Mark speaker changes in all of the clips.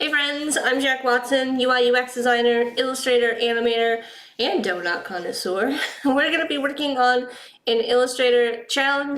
Speaker 1: Hey friends, I'm Jack Watson, UI UX designer, illustrator, animator, and donut connoisseur. We're going to be working on an Illustrator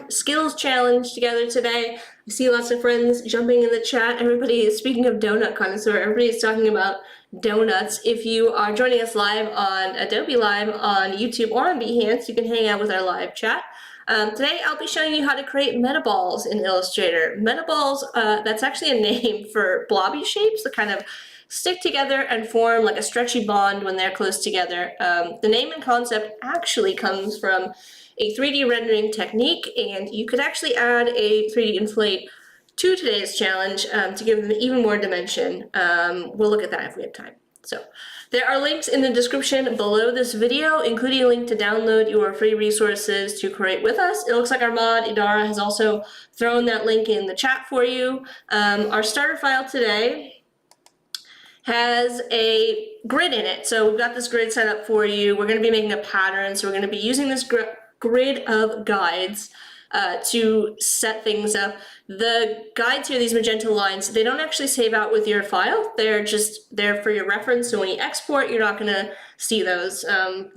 Speaker 1: skills challenge together today. I see lots of friends jumping in the chat. Everybody is, speaking of donut connoisseur, everybody is talking about donuts. If you are joining us live on Adobe Live on YouTube or on Behance, you can hang out with our live chat. Today I'll be showing you how to create metaballs in Illustrator. Metaballs, that's actually a name for blobby shapes that kind of stick together and form like a stretchy bond when they're close together. The name and concept actually comes from a 3D rendering technique, and you could actually add a 3D inflate to today's challenge to give them even more dimension. We'll look at that if we have time. So there are links in the description below this video, including a link to download your free resources to create with us. It looks like our mod, Idara, has also thrown that link in the chat for you. Our starter file today has a grid in it. So we've got this grid set up for you. We're going to be making a pattern, so we're going to be using this grid of guides to set things up. The guides here, these magenta lines, they don't actually save out with your file. They're just there for your reference. So when you export, you're not going to see those.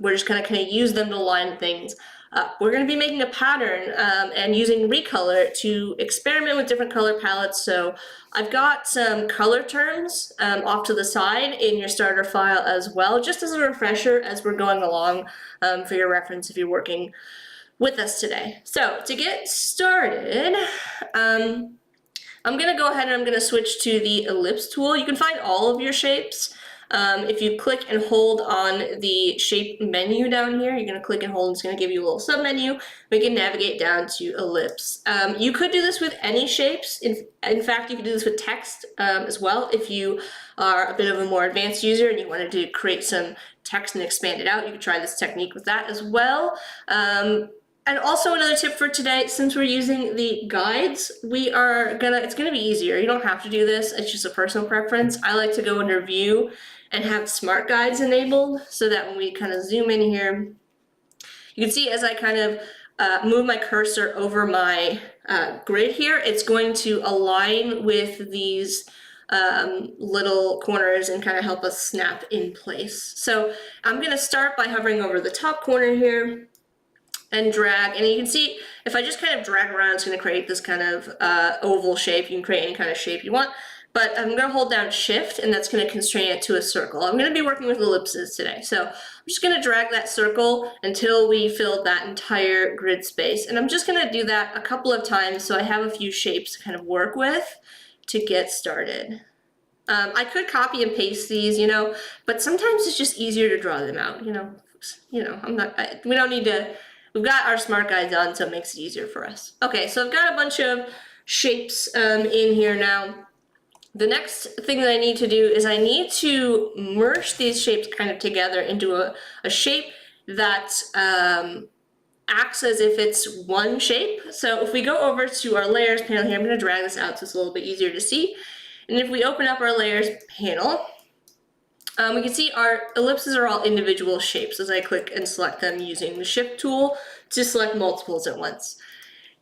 Speaker 1: We're just going to kind of use them to line things up. We're going to be making a pattern and using recolor to experiment with different color palettes. So I've got some color terms off to the side in your starter file as well, just as a refresher as we're going along for your reference if you're working with us today. So to get started, I'm going to go ahead and I'm going to switch to the Ellipse tool. You can find all of your shapes. If you click and hold on the shape menu down here, you're going to click and hold, it's going to give you a little sub-menu. We can navigate down to Ellipse. You could do this with any shapes. In fact, you could do this with text as well. If you are a bit of a more advanced user and you wanted to create some text and expand it out, you could try this technique with that as well. And also another tip for today, since we're using the guides, it's gonna be easier. You don't have to do this, it's just a personal preference. I like to go under view and have smart guides enabled so that when we kind of zoom in here, you can see as I kind of move my cursor over my grid here, it's going to align with these little corners and kind of help us snap in place. So I'm gonna start by hovering over the top corner here and drag, and you can see if I just kind of drag around, it's going to create this kind of oval shape. You can create any kind of shape you want, but I'm going to hold down Shift, and that's going to constrain it to a circle. I'm going to be working with ellipses today, so I'm just going to drag that circle until we fill that entire grid space, and I'm just going to do that a couple of times so I have a few shapes to kind of work with to get started. I could copy and paste these, but sometimes it's just easier to draw them out. We don't need to. We've got our smart guides on, so it makes it easier for us. Okay, so I've got a bunch of shapes in here now. The next thing that I need to do is I need to merge these shapes kind of together into a shape that acts as if it's one shape. So if we go over to our layers panel here, I'm going to drag this out so it's a little bit easier to see. And if we open up our layers panel, we can see our ellipses are all individual shapes as I click and select them using the Shift tool to select multiples at once.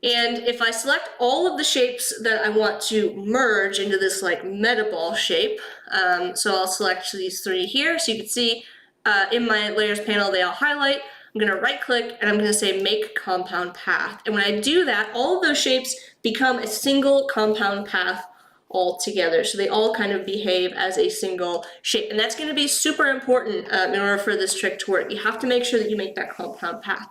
Speaker 1: And if I select all of the shapes that I want to merge into this like metaball shape, so I'll select these three here. So you can see in my layers panel, they all highlight. I'm going to right click and I'm going to say make compound path. And when I do that, all of those shapes become a single compound path all together. So they all kind of behave as a single shape. And that's going to be super important in order for this trick to work. You have to make sure that you make that compound path.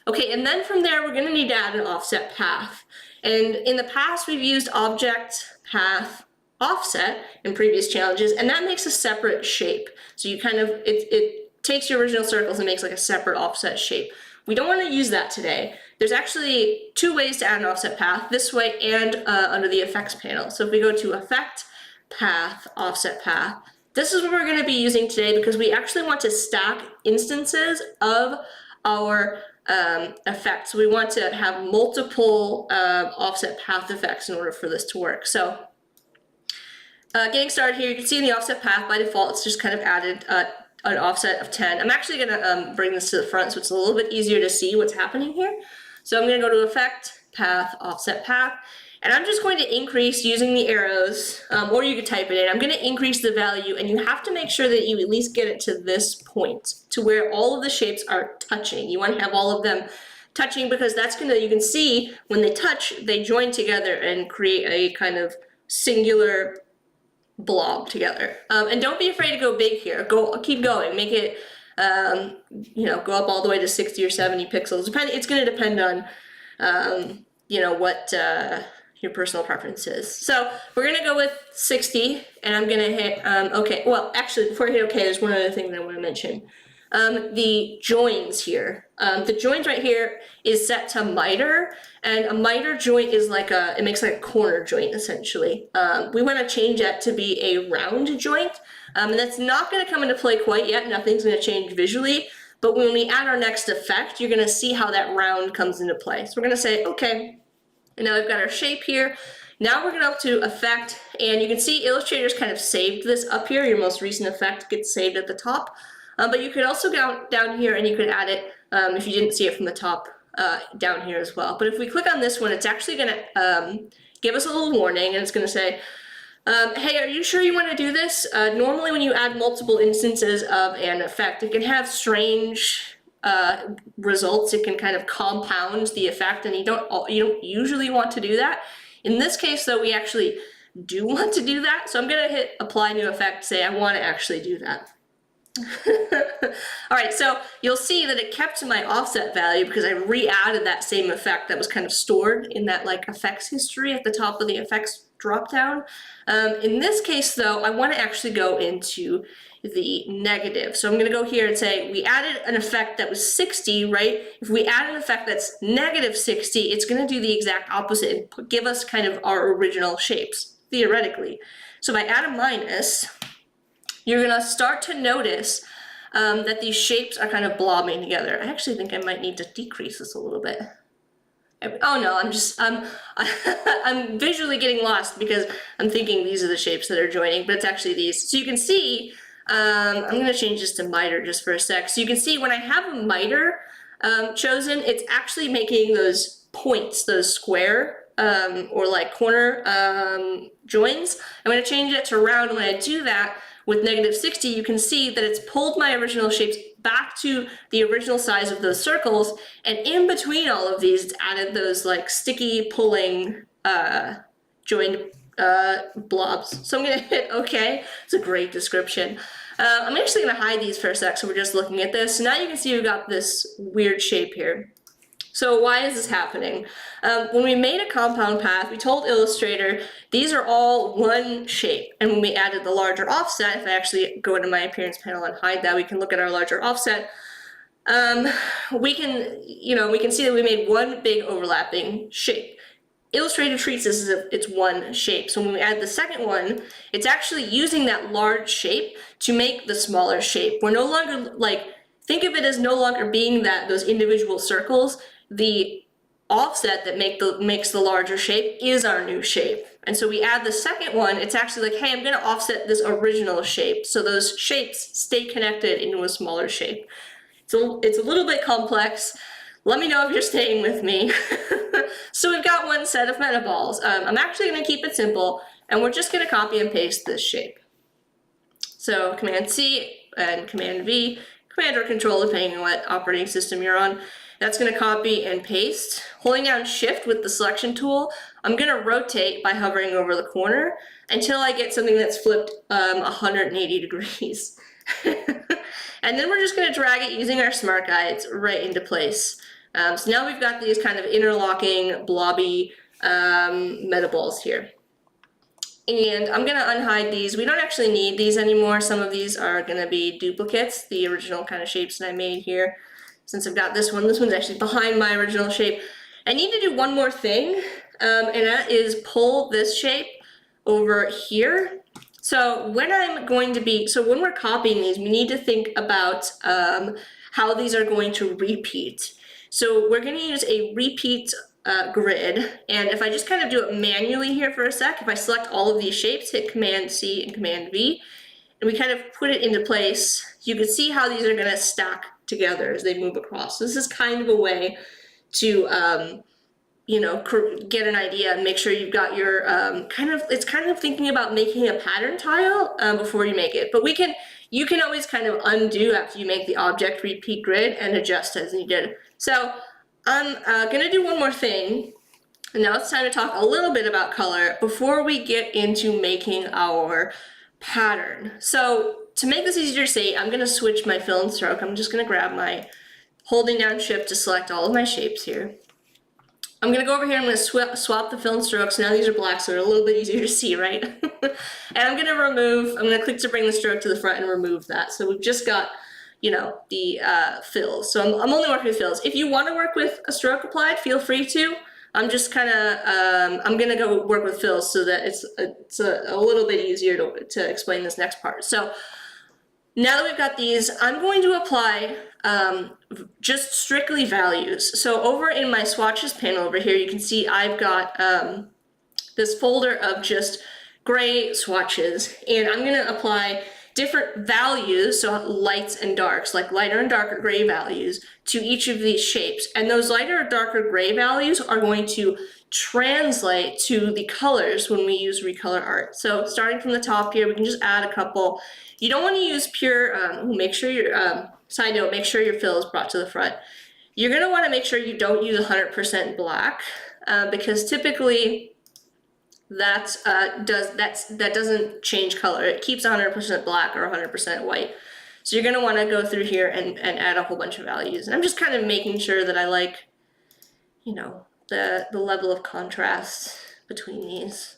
Speaker 1: Okay, and then from there, we're going to need to add an offset path. And in the past, we've used object path offset in previous challenges, and that makes a separate shape. So you kind of, it takes your original circles and makes like a separate offset shape. We don't want to use that today. There's actually two ways to add an offset path, this way and under the effects panel. So if we go to effect, path, offset path, this is what we're going to be using today because we actually want to stack instances of our effects. So we want to have multiple offset path effects in order for this to work. So getting started here, you can see in the offset path by default, it's just kind of added an offset of 10. I'm actually going to bring this to the front so it's a little bit easier to see what's happening here. So I'm going to go to Effect, Path, Offset Path, And I'm just going to increase using the arrows, or you could type it in. I'm going to increase the value, and you have to make sure that you at least get it to this point, to where all of the shapes are touching. You want to have all of them touching, because that's going to, you can see when they touch, they join together and create a kind of singular blob together. And don't be afraid to go big here. Keep going. Make it, you know, go up all the way to 60 or 70 pixels. It's going to depend on, you know, what your personal preference is. So we're going to go with 60, and I'm going to hit OK. Well, actually, before I hit OK, there's one other thing that I want to mention. The joins here. The joins right here is set to miter, and a miter joint is like it makes like a corner joint essentially. We want to change that to be a round joint, and that's not going to come into play quite yet. Nothing's going to change visually, but when we add our next effect, you're going to see how that round comes into play. So we're going to say, okay, and now we've got our shape here. Now we're going to go up to effect, and you can see Illustrator's kind of saved this up here. Your most recent effect gets saved at the top. But you could also go down here and you could add it if you didn't see it from the top down here as well. But if we click on this one, it's actually going to give us a little warning, and it's going to say, hey, are you sure you want to do this? Normally when you add multiple instances of an effect, it can have strange results. It can kind of compound the effect, and you don't usually want to do that. In this case, though, we actually do want to do that. So I'm going to hit apply new effect, say I want to actually do that. All right, so you'll see that it kept my offset value because I re-added that same effect that was kind of stored in that like effects history at the top of the effects dropdown. In this case, though, I want to actually go into the negative. So I'm going to go here and say we added an effect that was 60, right? If we add an effect that's negative 60, it's going to do the exact opposite and give us kind of our original shapes, theoretically. So if I add a minus, you're going to start to notice that these shapes are kind of blobbing together. I actually think I might need to decrease this a little bit. Oh no, I'm visually getting lost because I'm thinking these are the shapes that are joining, but it's actually these. So you can see, I'm going to change this to miter just for a sec. So you can see when I have a miter chosen, it's actually making those points, those square or like corner joins. I'm going to change it to round. When I do that, with negative 60, you can see that it's pulled my original shapes back to the original size of those circles, and in between all of these, it's added those like sticky pulling joined blobs. So I'm going to hit OK. It's a great description. I'm actually going to hide these for a sec, so we're just looking at this. So now you can see we've got this weird shape here. So why is this happening? When we made a compound path, we told Illustrator these are all one shape. And when we added the larger offset, if I actually go into my appearance panel and hide that, we can look at our larger offset. We can see that we made one big overlapping shape. Illustrator treats this as if it's one shape. So when we add the second one, it's actually using that large shape to make the smaller shape. We're no longer think of it as no longer being those individual circles. The offset that makes the larger shape is our new shape. And so we add the second one, it's actually like, hey, I'm going to offset this original shape. So those shapes stay connected into a smaller shape. So it's a little bit complex. Let me know if you're staying with me. So we've got one set of metaballs. I'm actually going to keep it simple, and we're just going to copy and paste this shape. So Command C and Command V, Command or Control depending on what operating system you're on. That's going to copy and paste. Holding down Shift with the selection tool, I'm going to rotate by hovering over the corner until I get something that's flipped 180 degrees. And then we're just going to drag it using our smart guides right into place. So now we've got these kind of interlocking blobby metaballs here. And I'm going to unhide these. We don't actually need these anymore. Some of these are going to be duplicates, the original kind of shapes that I made here. Since I've got this one's actually behind my original shape. I need to do one more thing, and that is pull this shape over here. So when we're copying these, we need to think about how these are going to repeat. So we're going to use a repeat grid, and if I just kind of do it manually here for a sec, if I select all of these shapes, hit Command C and Command V, and we kind of put it into place, you can see how these are going to stack together as they move across. So this is kind of a way to you know, get an idea and make sure you've got your it's kind of thinking about making a pattern tile before you make it. But you can always kind of undo after you make the object repeat grid and adjust as needed. So I'm gonna do one more thing. And now it's time to talk a little bit about color before we get into making our pattern. So to make this easier to see, I'm gonna switch my fill and stroke. I'm just gonna grab my, holding down shift to select all of my shapes here. I'm gonna go over here, I'm gonna swap the fill and strokes. Now these are black, so they're a little bit easier to see, right? And I'm gonna click to bring the stroke to the front and remove that. So we've just got, you know, the fills. So I'm only working with fills. If you wanna work with a stroke applied, feel free to. I'm just kind of, I'm gonna go work with fills so that it's a little bit easier to explain this next part. So now that we've got these, I'm going to apply just strictly values. So over in my swatches panel over here, you can see I've got this folder of just gray swatches, and I'm gonna apply different values, so lights and darks, like lighter and darker gray values, to each of these shapes. And those lighter or darker gray values are going to translate to the colors when we use recolor art. So starting from the top here, we can just add a couple. You don't want to use pure, make sure your, side note, make sure your fill is brought to the front. You're gonna want to make sure you don't use 100% black, because typically that doesn't change color. It keeps 100% black or 100% white. So you're gonna want to go through here and add a whole bunch of values. And I'm just kind of making sure that I like, you know, the level of contrast between these.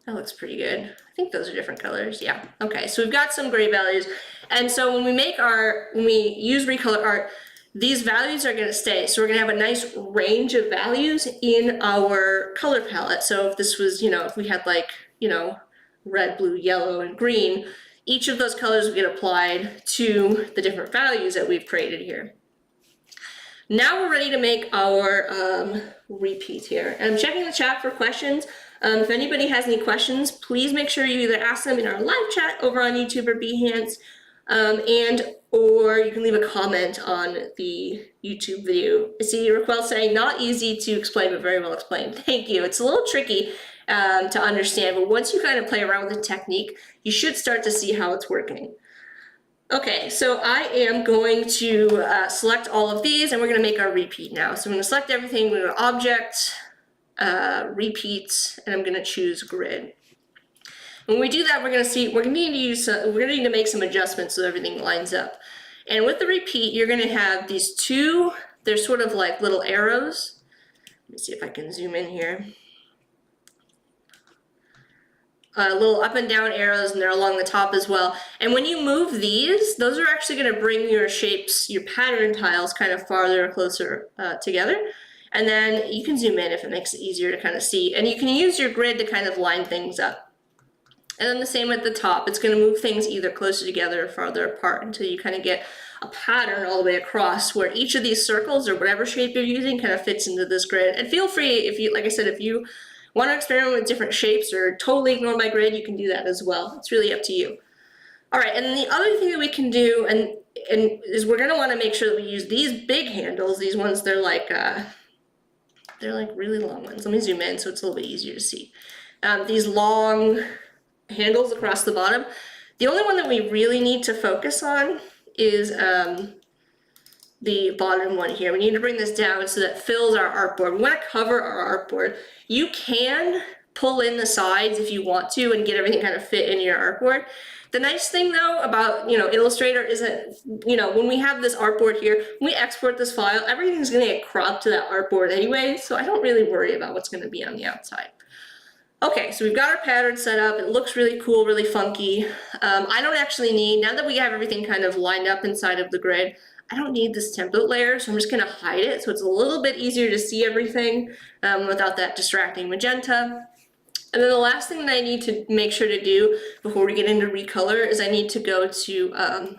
Speaker 1: That looks pretty good. I think those are different colors. Yeah. Okay. So we've got some gray values, and so when we use recolor art, these values are going to stay. So we're going to have a nice range of values in our color palette. So if this was, you know, if we had like, you know, red, blue, yellow, and green, each of those colors will get applied to the different values that we've created here. Now we're ready to make our repeat here. And I'm checking the chat for questions. If anybody has any questions, please make sure you either ask them in our live chat over on YouTube or Behance, or you can leave a comment on the YouTube video. I see Raquel saying, not easy to explain, but very well explained. Thank you. It's a little tricky to understand, but once you kind of play around with the technique, you should start to see how it's working. Okay, so I am going to select all of these, and we're going to make our repeat now. So I'm going to select everything. We're going to object, repeat, and I'm going to choose grid. When we do that, we're going to need to make some adjustments so everything lines up. And with the repeat, you're going to have these two. They're sort of like little arrows. Let me see if I can zoom in here. Little up and down arrows, and they're along the top as well. And when you move these, those are actually going to bring your shapes, your pattern tiles, kind of farther or closer together. And then you can zoom in if it makes it easier to kind of see. And you can use your grid to kind of line things up. And then the same at the top. It's going to move things either closer together or farther apart until you kind of get a pattern all the way across where each of these circles or whatever shape you're using kind of fits into this grid. And feel free, if you, like I said, if you want to experiment with different shapes or totally ignore my grid, you can do that as well. It's really up to you. All right, and then the other thing that we can do is we're going to want to make sure that we use these big handles. These ones, they're like really long ones. Let me zoom in so it's a little bit easier to see. These long handles across the bottom. The only one that we really need to focus on is the bottom one here. We need to bring this down so that fills our artboard. We want to cover our artboard. You can pull in the sides if you want to and get everything kind of fit in your artboard. The nice thing though about, you know, Illustrator is that, you know, when we have this artboard here, when we export this file, everything's going to get cropped to that artboard anyway, so I don't really worry about what's going to be on the outside. Okay, so we've got our pattern set up. It looks really cool, really funky. I don't actually need, now that we have everything kind of lined up inside of the grid, I don't need this template layer, so I'm just gonna hide it so it's a little bit easier to see everything without that distracting magenta. And then the last thing that I need to make sure to do before we get into recolor is I need to go to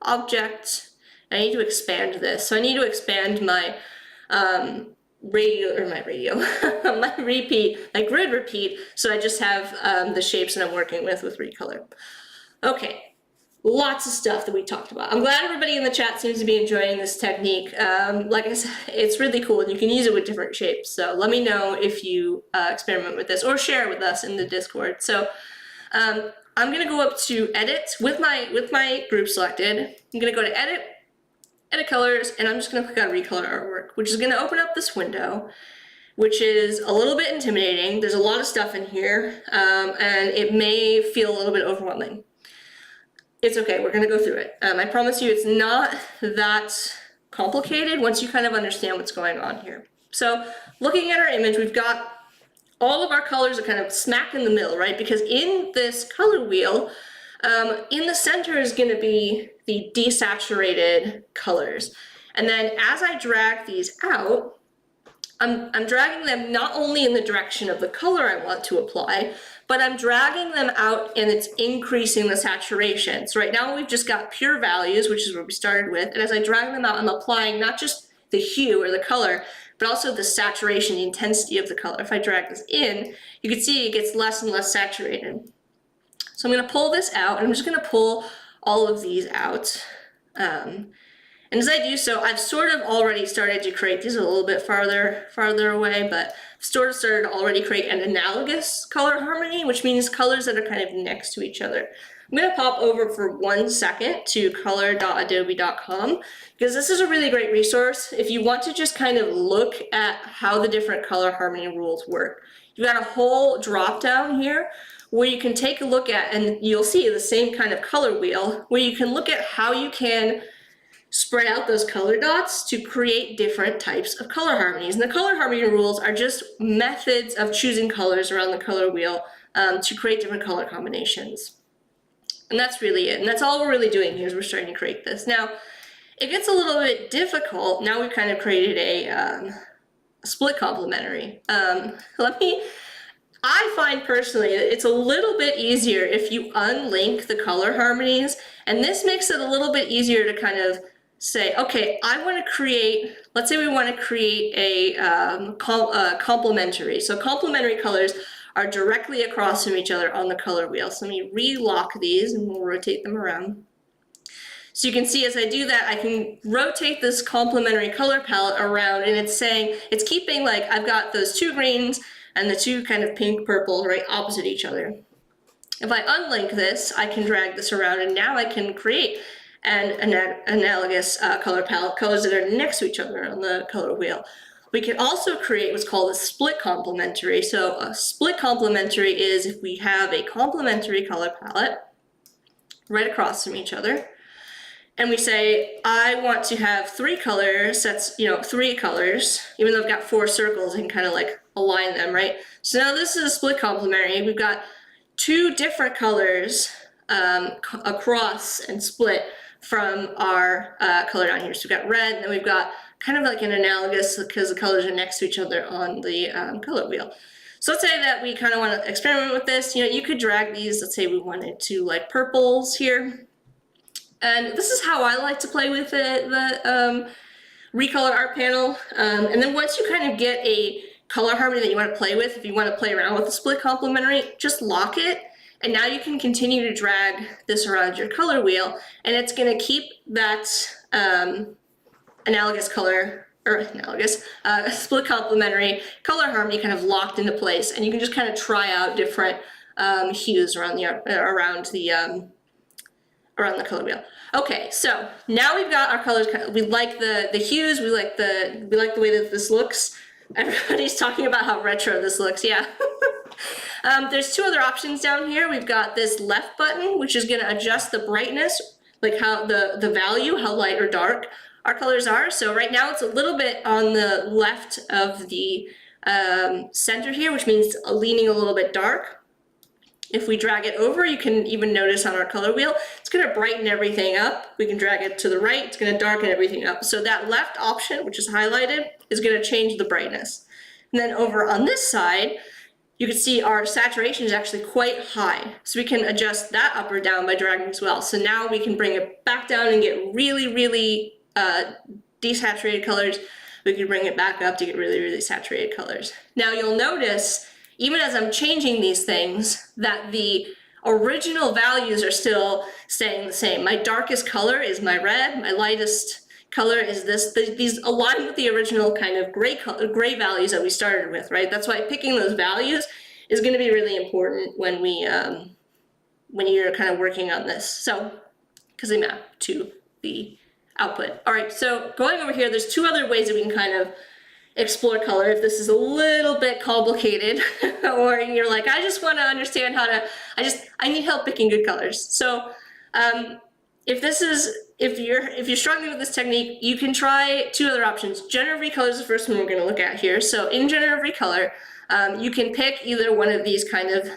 Speaker 1: Object, and I need to expand this. So I need to expand my my repeat, my grid repeat, so I just have the shapes that I'm working with recolor. Okay, lots of stuff that we talked about. I'm glad everybody in the chat seems to be enjoying this technique. Like I said, it's really cool and you can use it with different shapes. So let me know if you experiment with this or share with us in the Discord. So I'm gonna go up to edit with my group selected. I'm gonna go to edit colors, and I'm just gonna click on recolor artwork, which is gonna open up this window, which is a little bit intimidating. There's a lot of stuff in here, and it may feel a little bit overwhelming. It's okay, we're gonna go through it. I promise you it's not that complicated once you kind of understand what's going on here. So looking at our image, we've got all of our colors are kind of smack in the middle, right? Because in this color wheel, in the center is gonna be the desaturated colors. And then as I drag these out, I'm dragging them not only in the direction of the color I want to apply, but I'm dragging them out and it's increasing the saturation. So right now we've just got pure values, which is what we started with. And as I drag them out, I'm applying not just the hue or the color, but also the saturation, the intensity of the color. If I drag this in, you can see it gets less and less saturated. So I'm gonna pull this out, and I'm just gonna pull all of these out. And as I do so, I've sort of already started to create, these are a little bit farther away, but I've sort of started to already create an analogous color harmony, which means colors that are kind of next to each other. I'm gonna pop over for 1 second to color.adobe.com because this is a really great resource if you want to just kind of look at how the different color harmony rules work. You've got a whole drop down here where you can take a look at, and you'll see the same kind of color wheel, where you can look at how you can spread out those color dots to create different types of color harmonies. And the color harmony rules are just methods of choosing colors around the color wheel to create different color combinations. And that's really it. And that's all we're really doing here is we're starting to create this. Now, it gets a little bit difficult. Now we've kind of created a split complementary. I find personally that it's a little bit easier if you unlink the color harmonies, and this makes it a little bit easier to kind of say, okay, I want to create, let's say we want to create a complementary. So complementary colors are directly across from each other on the color wheel. So let me re-lock these and we'll rotate them around. So you can see as I do that, I can rotate this complementary color palette around, and it's saying, it's keeping, like, I've got those two greens and the two kind of pink purples right opposite each other. If I unlink this, I can drag this around, and now I can create an analogous color palette, colors that are next to each other on the color wheel. We can also create what's called a split complementary. So a split complementary is if we have a complementary color palette right across from each other, and we say, I want to have 3 colors, that's, 3 colors, even though I've got 4 circles, I can kind of like align them, right? So now this is a split complementary. We've got 2 different colors across and split from our color down here. So we've got red, and then we've got kind of like an analogous, because the colors are next to each other on the color wheel. So let's say that we kind of want to experiment with this. You could drag these, let's say we wanted to like purples here. And this is how I like to play with the recolor art panel. And then once you kind of get a color harmony that you want to play with, if you want to play around with the split complementary, just lock it. And now you can continue to drag this around your color wheel, and it's going to keep that analogous color, or analogous, split complementary color harmony kind of locked into place. And you can just kind of try out different hues around the color wheel. Okay, so now we've got our colors. We like the hues. We like the way that this looks. Everybody's talking about how retro this looks. Yeah. There's 2 other options down here. We've got this left button, which is going to adjust the brightness, like how the value, how light or dark our colors are. So right now it's a little bit on the left of the center here, which means leaning a little bit dark. If we drag it over, you can even notice on our color wheel, it's going to brighten everything up. We can drag it to the right, it's going to darken everything up. So that left option, which is highlighted, is going to change the brightness. And then over on this side, you can see our saturation is actually quite high. So we can adjust that up or down by dragging as well. So now we can bring it back down and get really, really desaturated colors. We can bring it back up to get really, really saturated colors. Now you'll notice, even as I'm changing these things, that the original values are still staying the same. My darkest color is my red, my lightest color is this. These align with the original kind of gray values that we started with, right? That's why picking those values is going to be really important when you're kind of working on this. So, because they map to the output. All right, so going over here, there's two other ways that we can kind of explore color if this is a little bit complicated or you're like, I just want to understand how to, I need help picking good colors. So if you're struggling with this technique, you can try two other options. Generative recolor is the first one we're going to look at here. So in generative recolor, you can pick either one of these kind of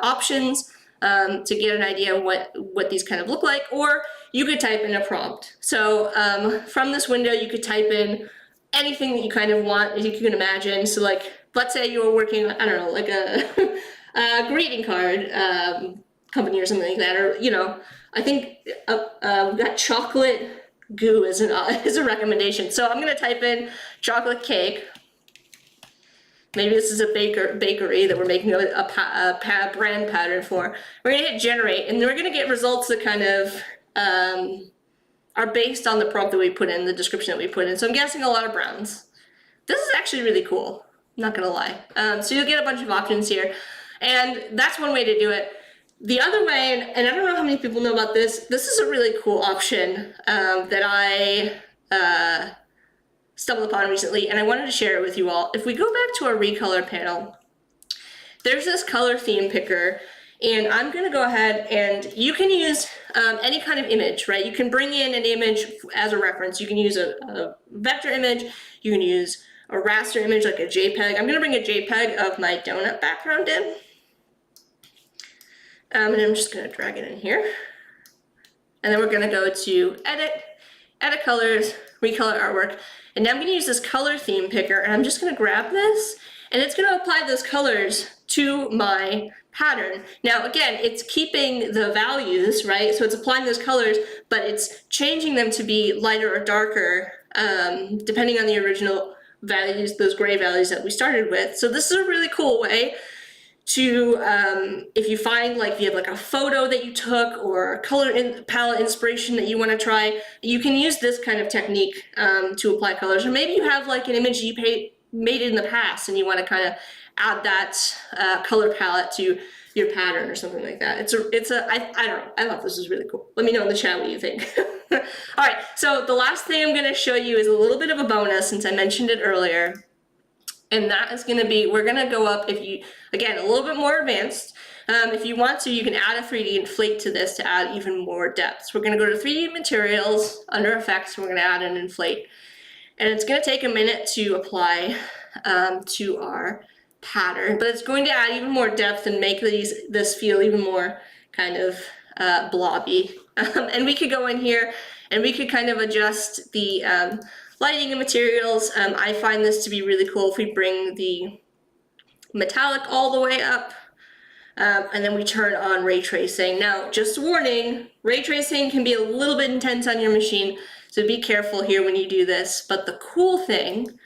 Speaker 1: options to get an idea of what these kind of look like, or you could type in a prompt. So from this window, you could type in anything that you kind of want, as you can imagine. So like, let's say you were working, I don't know, like a greeting card company or something like that, or, you know, I think we've got chocolate goo is a recommendation. So I'm gonna type in chocolate cake. Maybe this is a bakery that we're making a brand pattern for. We're gonna hit generate, and we're gonna get results that kind of are based on the prompt that we put in, the description that we put in. So I'm guessing a lot of browns. This is actually really cool, I'm not gonna lie. So you'll get a bunch of options here, and that's one way to do it. The other way, and I don't know how many people know about this, this is a really cool option that I stumbled upon recently, and I wanted to share it with you all. If we go back to our recolor panel, there's this color theme picker, and I'm gonna go ahead and you can use any kind of image, right? You can bring in an image as a reference. You can use a vector image, you can use a raster image like a JPEG. I'm gonna bring a JPEG of my donut background in. And I'm just gonna drag it in here. And then we're gonna go to edit colors, recolor artwork. And now I'm gonna use this color theme picker, and I'm just gonna grab this, and it's gonna apply those colors to my pattern. Now again, it's keeping the values, right? So it's applying those colors, but it's changing them to be lighter or darker, depending on the original values, those gray values that we started with. So this is a really cool way to, if you find like you have like a photo that you took or a color palette inspiration that you want to try, you can use this kind of technique to apply colors. Or maybe you have like an image you made in the past and you want to kind of add that color palette to your pattern or something like that. I don't know, I thought this was really cool. Let me know in the chat what you think. All right, so the last thing I'm going to show you is a little bit of a bonus since I mentioned it earlier. And that is going to be, we're going to go up, again, a little bit more advanced. If you want to, you can add a 3D inflate to this to add even more depth. So we're going to go to 3D materials, under effects, and we're going to add an inflate. And it's going to take a minute to apply to our pattern, but it's going to add even more depth and make this feel even more kind of blobby. And we could go in here and we could kind of adjust the lighting and materials. I find this to be really cool if we bring the metallic all the way up and then we turn on ray tracing. Now, just warning, ray tracing can be a little bit intense on your machine, so be careful here when you do this. But the cool thing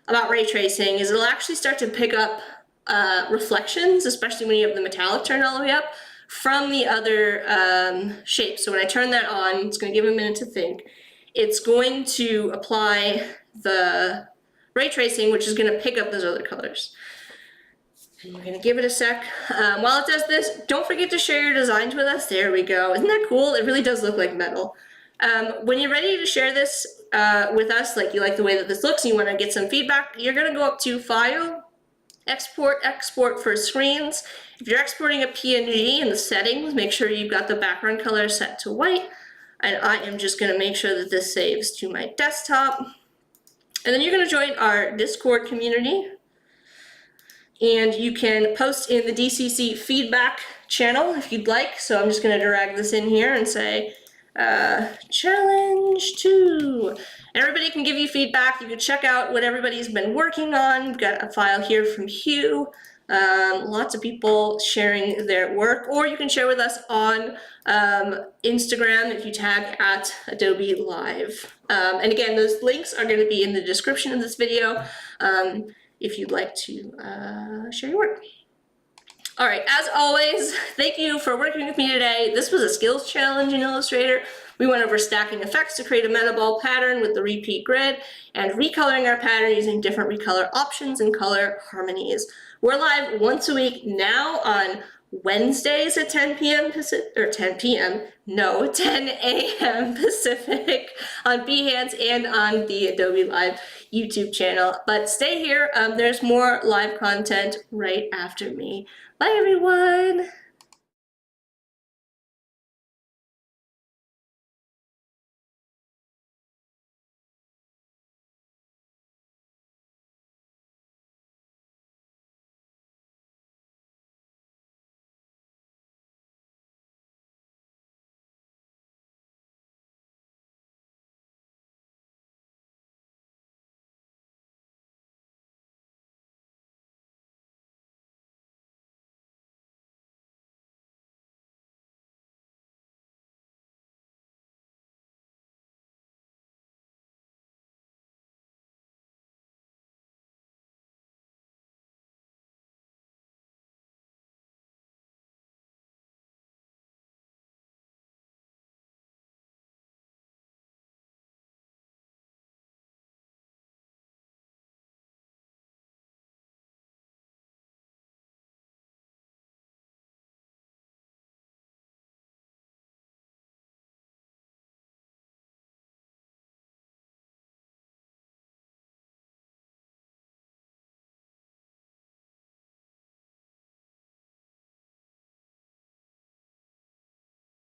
Speaker 1: about ray tracing is it'll actually start to pick up reflections, especially when you have the metallic turned all the way up, from the other shapes. So when I turn that on, it's going to give it a minute to think. It's going to apply the ray tracing, which is going to pick up those other colors. And you're going to give it a sec. While it does this, don't forget to share your designs with us. There we go. Isn't that cool? It really does look like metal. When you're ready to share this with us, like you like the way that this looks and you want to get some feedback, you're going to go up to File, Export for Screens. If you're exporting a PNG in the settings, make sure you've got the background color set to white. And I am just going to make sure that this saves to my desktop. And then you're going to join our Discord community. And you can post in the DCC feedback channel if you'd like. So I'm just going to drag this in here and say, challenge 2. And everybody can give you feedback. You can check out what everybody's been working on. We've got a file here from Hugh. Lots of people sharing their work, or you can share with us on Instagram if you tag at Adobe Live. And again, those links are going to be in the description of this video if you'd like to share your work. All right, as always, thank you for working with me today. This was a skills challenge in Illustrator. We went over stacking effects to create a metaball pattern with the repeat grid and recoloring our pattern using different recolor options and color harmonies. We're live once a week now on Wednesdays at 10 p.m. Pacific, or 10 p.m. No, 10 a.m. Pacific on Behance and on the Adobe Live YouTube channel. But stay here, there's more live content right after me. Bye everyone!